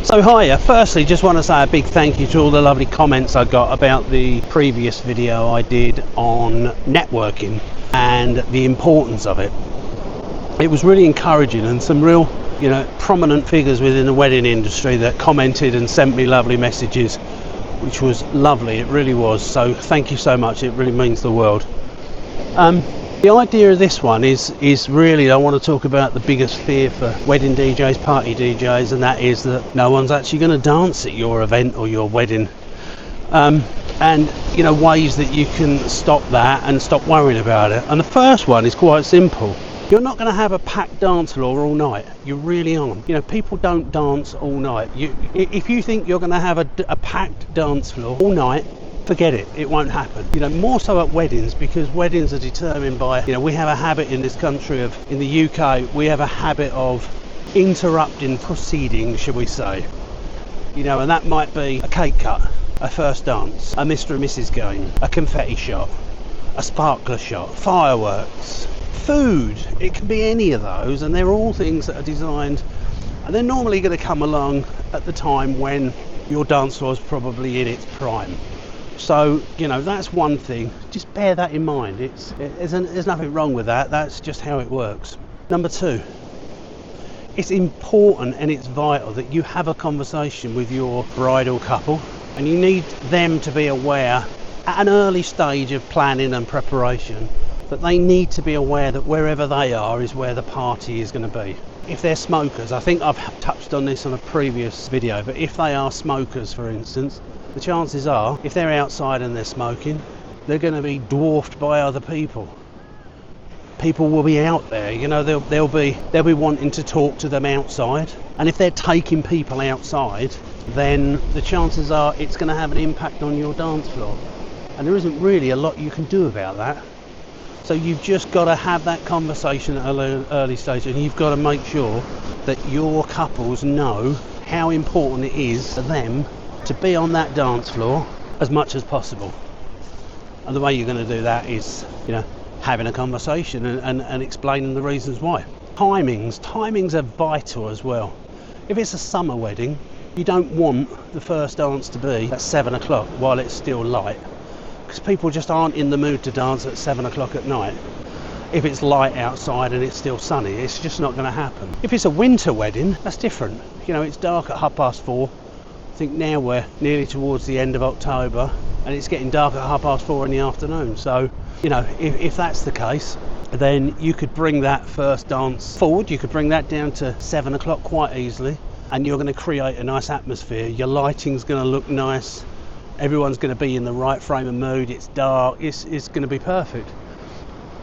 So hiya, firstly just want to say a big thank you to all the lovely comments I got about the previous video I did on networking and the importance of it. It was really encouraging, and some real, prominent figures within the wedding industry that commented and sent me lovely messages, which was lovely, it really was. So thank you so much, it really means the world. The idea of this one is really, I want to talk about the biggest fear for wedding DJs, party DJs, and that is that no one's actually going to dance at your event or your wedding. And ways that you can stop that and stop worrying about it. And the first one is quite simple. You're not going to have a packed dance floor all night. You really aren't. People don't dance all night. If you think you're going to have a packed dance floor all night, forget it. It won't happen. More so at weddings, because weddings are determined by, we have a habit in this country in the UK, we have a habit of interrupting proceedings, shall we say. And that might be a cake cut, a first dance, a Mr. and Mrs. game, a confetti shot, a sparkler shot, fireworks, food. It can be any of those, and they're all things that are designed, and they're normally going to come along at the time when your dance floor is probably in its prime. So that's one thing. Just bear that in mind. There's nothing wrong with that. That's just how it works. Number two, it's important and it's vital that you have a conversation with your bridal couple, and you need them to be aware at an early stage of planning and preparation that they need to be aware that wherever they are is where the party is going to be. If they're smokers, I think I've touched on this on a previous video, but if they are smokers, for instance, the chances are, if they're outside and they're smoking, they're going to be dwarfed by other people. People will be out there, they'll be wanting to talk to them outside, and if they're taking people outside, then the chances are it's going to have an impact on your dance floor, and there isn't really a lot you can do about that. So you've just got to have that conversation at an early stage, and you've got to make sure that your couples know how important it is for them to be on that dance floor as much as possible. And the way you're going to do that is, having a conversation and explaining the reasons why. Timings are vital as well. If it's a summer wedding, you don't want the first dance to be at 7 o'clock while it's still light, because people just aren't in the mood to dance at 7 o'clock at night. If it's light outside and it's still sunny, it's just not going to happen. If it's a winter wedding, that's different. It's dark at 4:30. I think now we're nearly towards the end of October and it's getting dark at 4:30 in the afternoon. So, if that's the case, then you could bring that first dance forward. You could bring that down to 7 o'clock quite easily, and you're going to create a nice atmosphere. Your lighting's going to look nice. Everyone's going to be in the right frame of mood. It's dark. It's going to be perfect.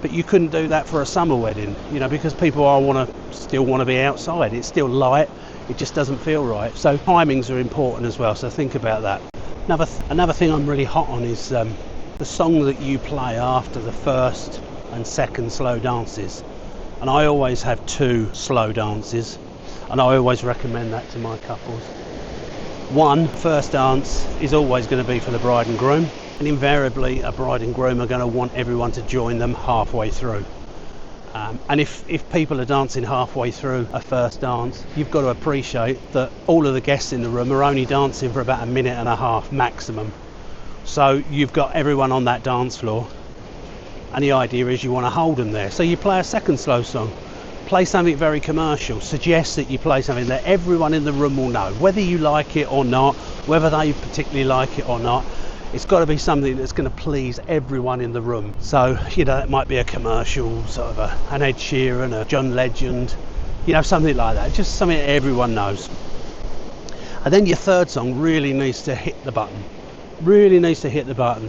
But you couldn't do that for a summer wedding, because people still want to be outside. It's still light. It just doesn't feel right. So timings are important as well, so think about that. Another thing I'm really hot on is the song that you play after the first and second slow dances. And I always have 2 slow dances, and I always recommend that to my couples. One, first dance is always going to be for the bride and groom, and invariably a bride and groom are going to want everyone to join them halfway through. And if people are dancing halfway through a first dance, you've got to appreciate that all of the guests in the room are only dancing for about 1.5 minutes maximum. So you've got everyone on that dance floor, and the idea is you want to hold them there. So you play a second slow song, play something very commercial, suggest that you play something that everyone in the room will know, whether you like it or not, whether they particularly like it or not. It's got to be something that's going to please everyone in the room. So, it might be a commercial, sort of an Ed Sheeran, a John Legend, something like that. Just something that everyone knows. And then your third song really needs to hit the button.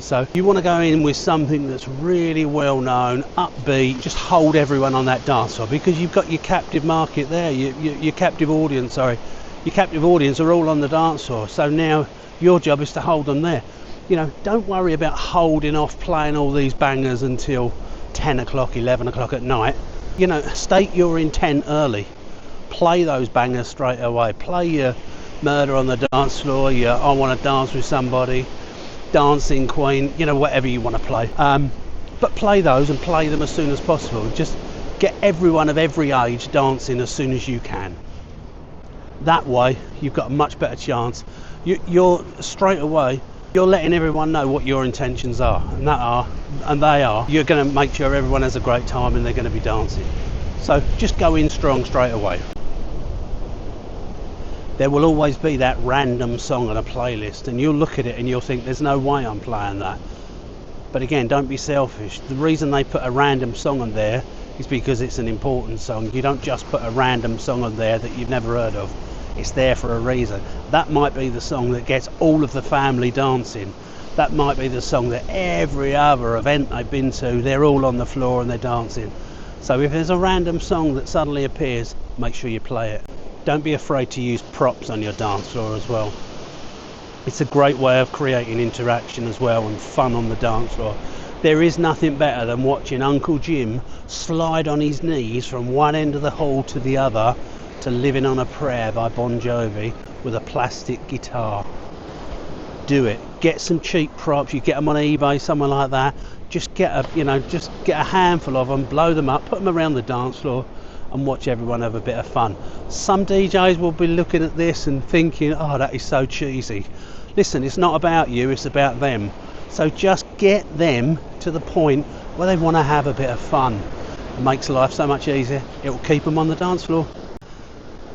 So you want to go in with something that's really well known, upbeat, just hold everyone on that dance floor, because you've got your captive market there, your captive audience, Your captive audience are all on the dance floor. So now your job is to hold them there. Don't worry about holding off playing all these bangers until 10 o'clock, 11 o'clock at night. State your intent early. Play those bangers straight away. Play your Murder on the Dance Floor, your I Want to Dance with Somebody, Dancing Queen, whatever you want to play. But play those and play them as soon as possible. Just get everyone of every age dancing as soon as you can. That way you've got a much better chance. You're straight away, you're letting everyone know what your intentions are, and they are you're going to make sure everyone has a great time and they're going to be dancing. So just go in strong straight away. There will always be that random song on a playlist, and you'll look at it and you'll think there's no way I'm playing that. But again, don't be selfish. The reason they put a random song on there is because it's an important song. You don't just put a random song on there that you've never heard of. It's there for a reason. That might be the song that gets all of the family dancing. That might be the song that every other event they've been to, they're all on the floor and they're dancing. So if there's a random song that suddenly appears, make sure you play it. Don't be afraid to use props on your dance floor as well. It's a great way of creating interaction as well and fun on the dance floor. There is nothing better than watching Uncle Jim slide on his knees from one end of the hall to the other to Living on a Prayer by Bon Jovi with a plastic guitar. Do it. Get some cheap props. You get them on eBay, somewhere like that. Just get a handful of them, blow them up, put them around the dance floor, and watch everyone have a bit of fun. Some DJs will be looking at this and thinking, oh, that is so cheesy. Listen, it's not about you, it's about them. So just get them to the point where they want to have a bit of fun. It makes life so much easier. It will keep them on the dance floor.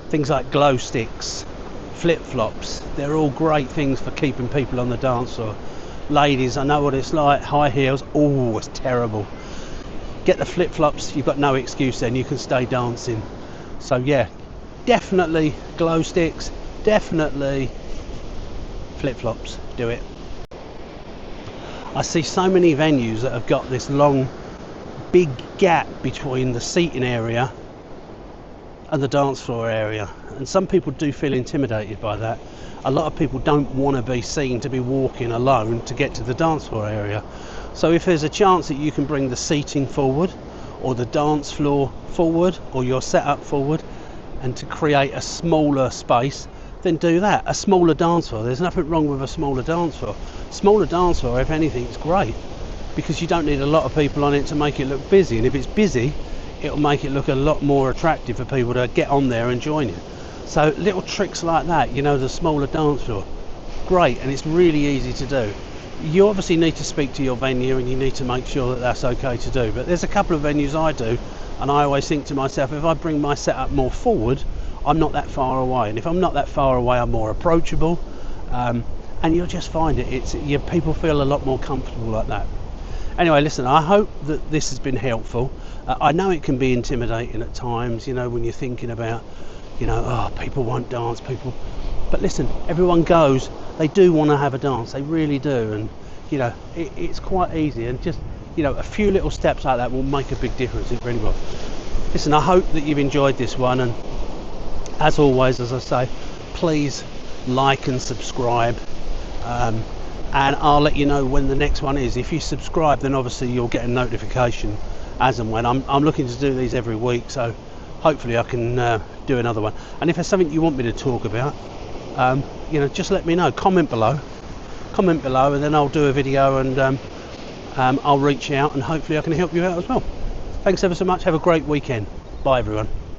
Things like glow sticks, flip-flops, they're all great things for keeping people on the dance floor. Ladies, I know what it's like. High heels, oh, it's terrible. Get the flip-flops, you've got no excuse then, you can stay dancing. So yeah, definitely glow sticks, definitely flip-flops, do it. I see so many venues that have got this long, big gap between the seating area and the dance floor area, and some people do feel intimidated by that. A lot of people don't want to be seen to be walking alone to get to the dance floor area. So if there's a chance that you can bring the seating forward, or the dance floor forward, or your setup forward, and to create a smaller space, then do that. A smaller dance floor, there's nothing wrong with a smaller dance floor. Smaller dance floor, if anything, is great, because you don't need a lot of people on it to make it look busy, and if it's busy, it'll make it look a lot more attractive for people to get on there and join you. So little tricks like that, the smaller dance floor, great, and it's really easy to do. You obviously need to speak to your venue and you need to make sure that that's okay to do, but there's a couple of venues I do, and I always think to myself, if I bring my setup more forward, I'm not that far away, and if I'm not that far away, I'm more approachable, and you'll just find people feel a lot more comfortable like that. Anyway, listen, I hope that this has been helpful. I know it can be intimidating at times, when you're thinking about, people won't dance, but listen, everyone goes, they do want to have a dance, they really do, and it's quite easy, and just a few little steps like that will make a big difference. It really will. Listen, I hope that you've enjoyed this one, and as always, as I say, please like and subscribe, and I'll let you know when the next one is. If you subscribe, then obviously you'll get a notification as and when. I'm looking to do these every week, so hopefully I can do another one. And if there's something you want me to talk about, just let me know. Comment below, and then I'll do a video, and I'll reach out, and hopefully I can help you out as well. Thanks ever so much. Have a great weekend. Bye everyone.